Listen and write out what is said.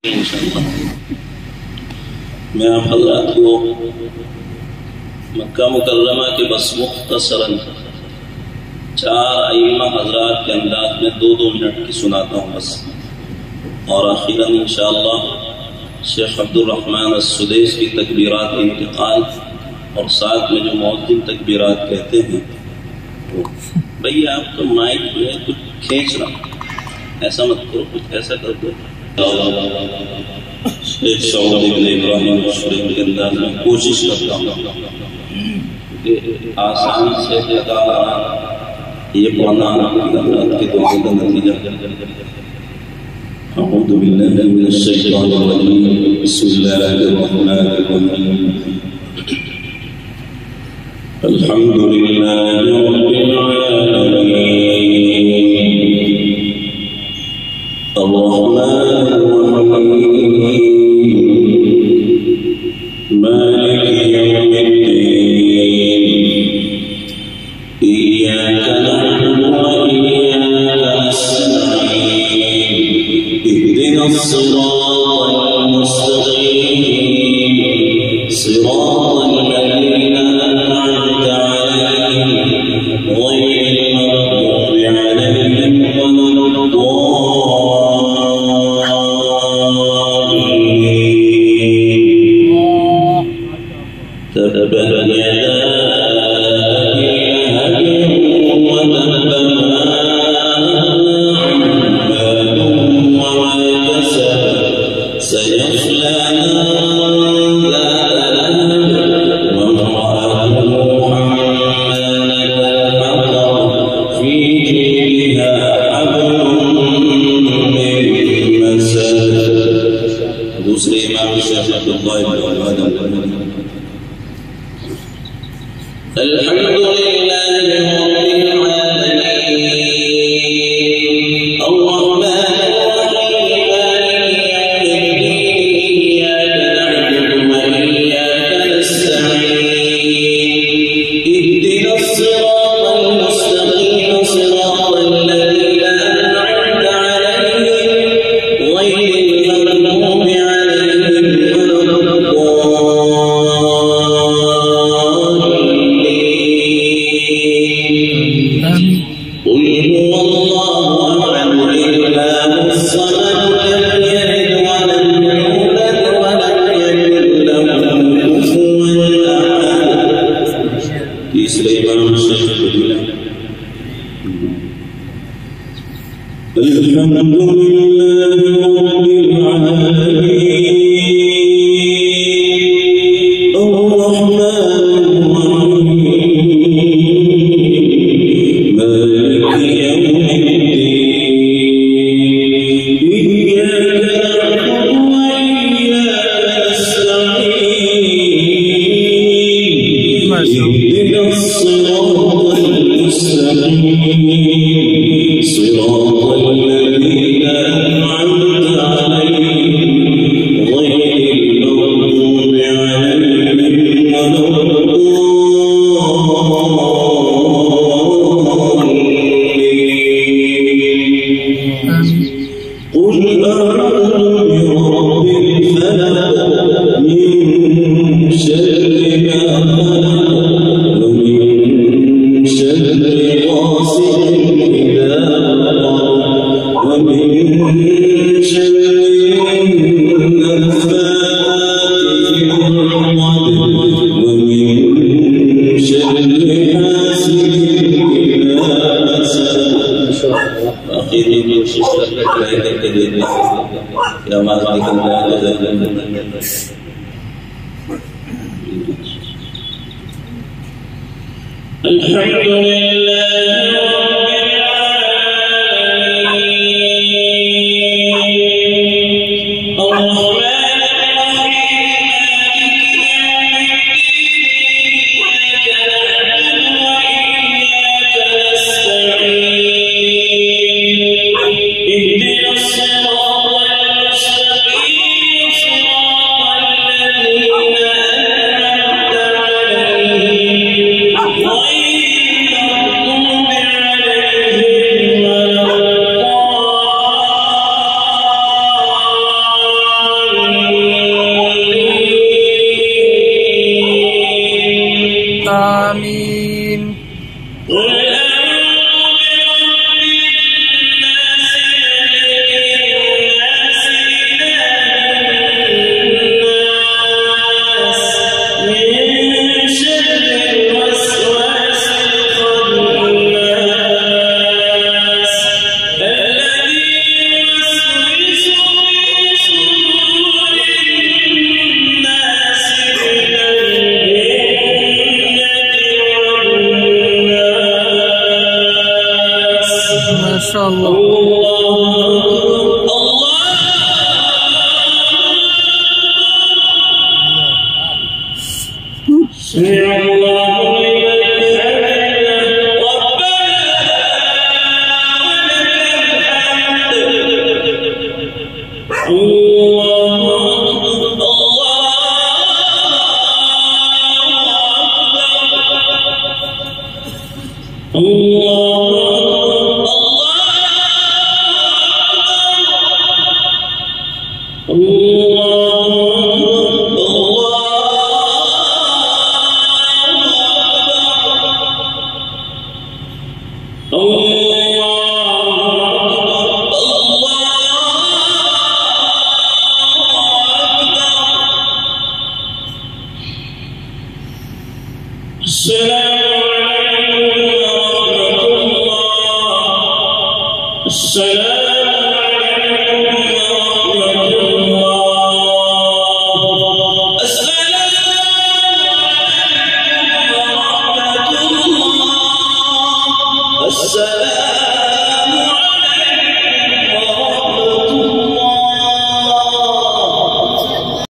मैं आप हज़रात को मक्का मुकर्रमा के बस मुख्तसरन 4 आइम्मा हज़रात के अंदाज में 2-2 मिनट की सुनाता हूँ बस। और आखिरन इंशाअल्लाह शेख अब्दुल रहमान अस्सुदैस की तकबीरात इंतकाल और साथ में जो मौज़िन तकबीरात कहते हैं, तो भैया आपका माइक जो है कुछ खींच रहा, ऐसा मत करो, कुछ ऐसा कर दो। शेख सऊद इब्न इब्राहिम शरीफ के अंदाज में कोशिश करता हूँ कि आसान से लगा ये पढ़ना हज़रात के दुआ का नतीजा। अऊज़ु बिल्लाहि मिनश शैतानिर रजीम, बिस्मिल्लाहिर रहमानिर रहीम, अल्हम्दुलिल्लाहि रब्बिल आलमीन, अर्रहमानिर रहीम, मालिकि यौमिद्दीन, इय्याका नअबुदु व इय्याका नस्तईन, इहदिनस सिरातल मुस्तक़ीम, सिरातल लज़ीना अन'अमता अलैहिम ग़ैरिल मग़्दूबि अलैहिम वलद्दाल्लीन। तब्बत यदा अबी लहब व तब्ब मा अग़ना मालुहु व मा कसब, सयस्ला नारन ذات لهب وامرأته حمالة الحطب في جيدها حبل من مسد। दूसरे इमाम शेख अब्दुल्लाह इब्न आदम अल्हम्दुलिल्लाहि रब्बिल आलमीन, अर्रहमानिर रहीम, मालिकि यौमिद्दीन, इय्याका नअबुदु व इय्याका नस्तईन, इहदिनस सिरातल मुस्तक़ीम, सिरातल लज़ीना अन'अमता अलैहिम ग़ैरिल मग़्दूबि अलैहिम वलद्दाल्लीन। قل هو الله أحد الله الصمد لم يلد ولم يولد ولم يكن له كفوا أحد। तीसरे इमाम शेख अल्हम्दुलिल्लाहि रब्बिल आलमीन, अर्रहमानिर रहीम, मालिकि यौमिद्दीन, इय्याका नअबुदु व इय्याका नस्तईन, इहदिनस सिरातल मुस्तक़ीम, सिरातल लज़ीना अन'अमता अलैहिम ग़ैरिल मग़्दूबि अलैहिम वलद्दाल्लीन। قل أعوذ برب الفلق من شر ما خلق ومن شر غاسق إذا وقب ومن شر النفاثات في العقد ومن شر حاسد إذا حسد। आखिरी कोशिश करके देने या मालिक غير المغضوب سمع الله لمن حمده ربنا ولك الحمد السلام